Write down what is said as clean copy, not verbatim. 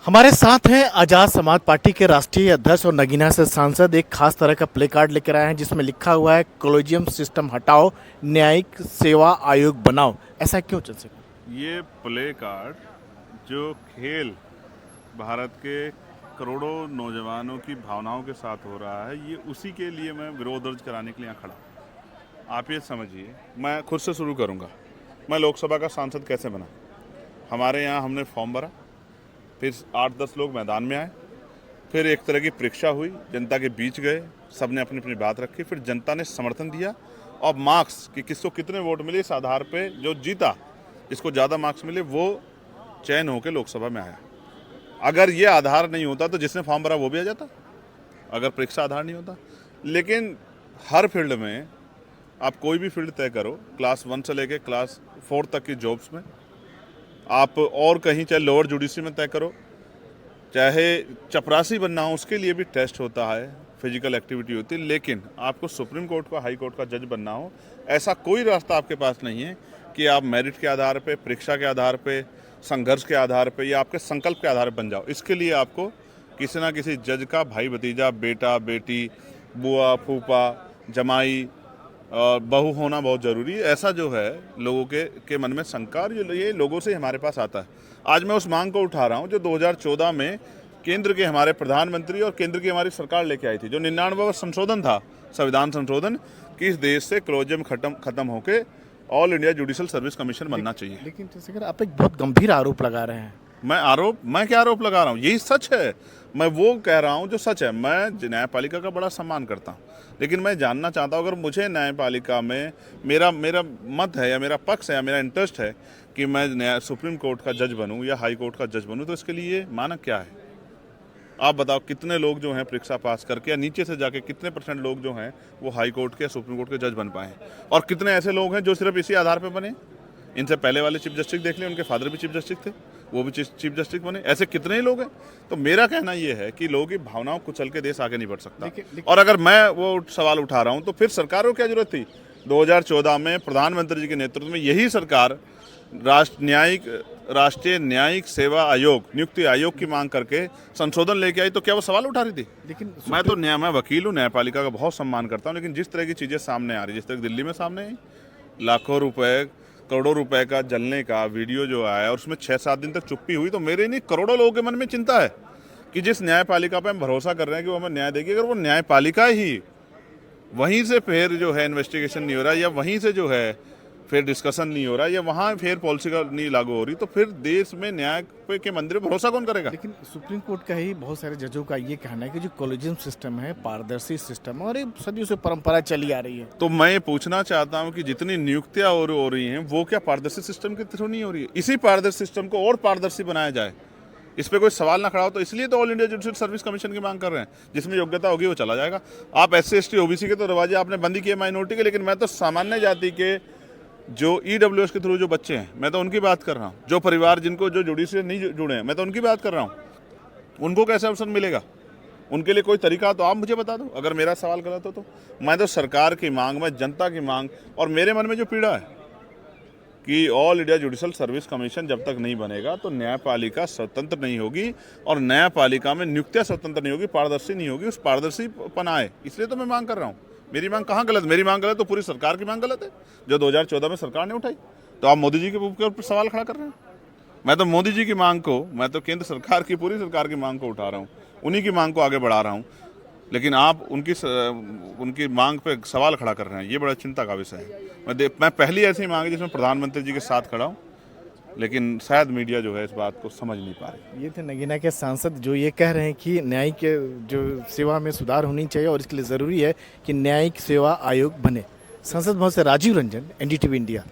हमारे साथ हैं आजाद समाज पार्टी के राष्ट्रीय अध्यक्ष और नगीना से सांसद। एक खास तरह का प्ले कार्ड लेकर आए हैं जिसमें लिखा हुआ है कॉलेजियम सिस्टम हटाओ, न्यायिक सेवा आयोग बनाओ। ऐसा क्यों चल सके? ये प्ले कार्ड जो खेल भारत के करोड़ों नौजवानों की भावनाओं के साथ हो रहा है, ये उसी के लिए मैं विरोध दर्ज कराने के लिए यहाँ खड़ा हूँ। आप ये समझिए, मैं खुद से शुरू करूँगा। मैं लोकसभा का सांसद कैसे बना? हमारे यहाँ हमने फॉर्म भरा, फिर 8-10 लोग मैदान में आए, फिर एक तरह की परीक्षा हुई, जनता के बीच गए, सबने अपनी अपनी बात रखी, फिर जनता ने समर्थन दिया और मार्क्स कि किसको कितने वोट मिले, इस आधार पे जो जीता, जिसको ज़्यादा मार्क्स मिले वो चयन होकर लोकसभा में आया। अगर ये आधार नहीं होता तो जिसने फॉर्म भरा वो भी आ जाता, अगर परीक्षा आधार नहीं होता। लेकिन हर फील्ड में आप कोई भी फील्ड तय करो, क्लास 1 से लेके क्लास 4 तक की जॉब्स में आप, और कहीं चाहे लोअर जुडिशरी में तय करो, चाहे चपरासी बनना हो उसके लिए भी टेस्ट होता है, फिजिकल एक्टिविटी होती है। लेकिन आपको सुप्रीम कोर्ट का, हाई कोर्ट का जज बनना हो, ऐसा कोई रास्ता आपके पास नहीं है कि आप मेरिट के आधार पे, परीक्षा के आधार पे, संघर्ष के आधार पे या आपके संकल्प के आधार पर बन जाओ। इसके लिए आपको किसी ना किसी जज का भाई भतीजा, बेटा बेटी, बुआ फूफा, जमाई और बहू होना बहुत ज़रूरी है। ऐसा जो है लोगों के मन में शंका, ये लोगों से हमारे पास आता है। आज मैं उस मांग को उठा रहा हूँ जो 2014 में केंद्र के हमारे प्रधानमंत्री और केंद्र की हमारी सरकार लेके आई थी, जो 99वां संशोधन था, संविधान संशोधन, कि इस देश से कॉलेजियम खत्म होके all India judicial service commission बनना चाहिए। लेकिन चंद्रशेखर, आप एक बहुत गंभीर आरोप लगा रहे हैं। मैं क्या आरोप लगा रहा हूँ? यही सच है। मैं वो कह रहा हूँ जो सच है। मैं न्यायपालिका का बड़ा सम्मान करता हूँ, लेकिन मैं जानना चाहता हूँ, अगर मुझे न्यायपालिका में मेरा मत है या मेरा पक्ष है या मेरा इंटरेस्ट है कि मैं सुप्रीम कोर्ट का जज बनूँ या हाई कोर्ट का जज बनूँ, तो इसके लिए मानक क्या है? आप बताओ, कितने लोग जो हैं परीक्षा पास करके या नीचे से जाके कितने % लोग जो हैं वो हाई कोर्ट के, सुप्रीम कोर्ट के जज बन पाए, और कितने ऐसे लोग हैं जो सिर्फ इसी आधार पर बने? इनसे पहले वाले चीफ जस्टिस देख लें, उनके फादर भी चीफ जस्टिस थे, वो भी चीफ जस्टिस बने। ऐसे कितने ही लोग हैं। तो मेरा कहना ये है कि लोगों की भावनाओं को चल के देश आगे नहीं बढ़ सकता। और अगर मैं वो सवाल उठा रहा हूँ तो फिर सरकार को क्या जरूरत थी? 2014 में प्रधानमंत्री जी के नेतृत्व में यही सरकार राष्ट्रीय न्यायिक सेवा आयोग, नियुक्ति आयोग की मांग करके संशोधन लेके आई, तो क्या वो सवाल उठा रही थी? लेकिन मैं वकील हूँ, न्यायपालिका का बहुत सम्मान करता हूँ, लेकिन जिस तरह की चीज़ें सामने आ रही, जिस तरह दिल्ली में सामने आई, लाखों रुपए, करोड़ों रुपए का जलने का वीडियो जो आया और उसमें 6-7 दिन तक चुप्पी हुई, तो मेरे नहीं करोड़ों लोगों के मन में चिंता है कि जिस न्यायपालिका पे हम भरोसा कर रहे हैं कि वो हमें न्याय देगी, अगर वो न्यायपालिका ही वहीं से फिर जो है इन्वेस्टिगेशन नहीं हो रहा, या वहीं से जो है फिर डिस्कशन नहीं हो रहा, या वहाँ फिर पॉलिसी का नहीं लागू हो रही, तो फिर देश में न्याय के मंदिर पर भरोसा कौन करेगा? लेकिन सुप्रीम कोर्ट का ही बहुत सारे जजों का ये कहना है कि जो कॉलेजियम सिस्टम है पारदर्शी सिस्टम है और ये सदियों से परंपरा चली आ रही है। तो मैं ये पूछना चाहता हूँ कि जितनी नियुक्तियाँ हो रही हैं वो क्या पारदर्शी सिस्टम के थ्रू नहीं हो रही है? इसी पारदर्शी सिस्टम को और पारदर्शी बनाया जाए, इस पर कोई सवाल ना खड़ा हो। तो इसलिए तो all India judicial service commission की मांग कर रहे हैं, जिसमें योग्यता होगी वो चला जाएगा। आप SC ST OBC के तो दरवाजे आपने बंद किए माइनॉरिटी के, लेकिन मैं तो सामान्य जाति के जो EWS के थ्रू जो बच्चे हैं, मैं तो उनकी बात कर रहा हूँ। जो परिवार जिनको जो जुडिशरी से नहीं जुड़े हैं, मैं तो उनकी बात कर रहा हूँ। उनको कैसे अवसर मिलेगा? उनके लिए कोई तरीका तो आप मुझे बता दो, अगर मेरा सवाल गलत हो तो। मैं तो सरकार की मांग, मैं जनता की मांग, और मेरे मन में जो पीड़ा है कि all India judicial service commission जब तक नहीं बनेगा तो न्यायपालिका स्वतंत्र नहीं होगी, और न्यायपालिका में नियुक्तियाँ स्वतंत्र नहीं होगी, पारदर्शी नहीं होगी, उस पारदर्शीपन आए, इसलिए तो मैं मांग कर रहा हूँ। मेरी मांग कहाँ गलत? मेरी मांग गलत तो पूरी सरकार की मांग गलत है, जो 2014 में सरकार ने उठाई। तो आप मोदी जी के ऊपर सवाल खड़ा कर रहे हैं। मैं तो मोदी जी की मांग को, मैं तो केंद्र सरकार की, पूरी सरकार की मांग को उठा रहा हूँ, उन्हीं की मांग को आगे बढ़ा रहा हूँ, लेकिन आप उनकी मांग पे सवाल खड़ा कर रहे हैं। ये बड़ा चिंता का विषय है। मैं पहली ऐसी मांग है जिसमें प्रधानमंत्री जी के साथ खड़ा हूँ, लेकिन शायद मीडिया जो है इस बात को समझ नहीं पा रही। ये थे नगीना के सांसद जो ये कह रहे हैं कि न्यायिक जो सेवा में सुधार होनी चाहिए और इसके लिए ज़रूरी है कि न्यायिक सेवा आयोग बने। सांसद महोदय राजीव रंजन, NDTV इंडिया।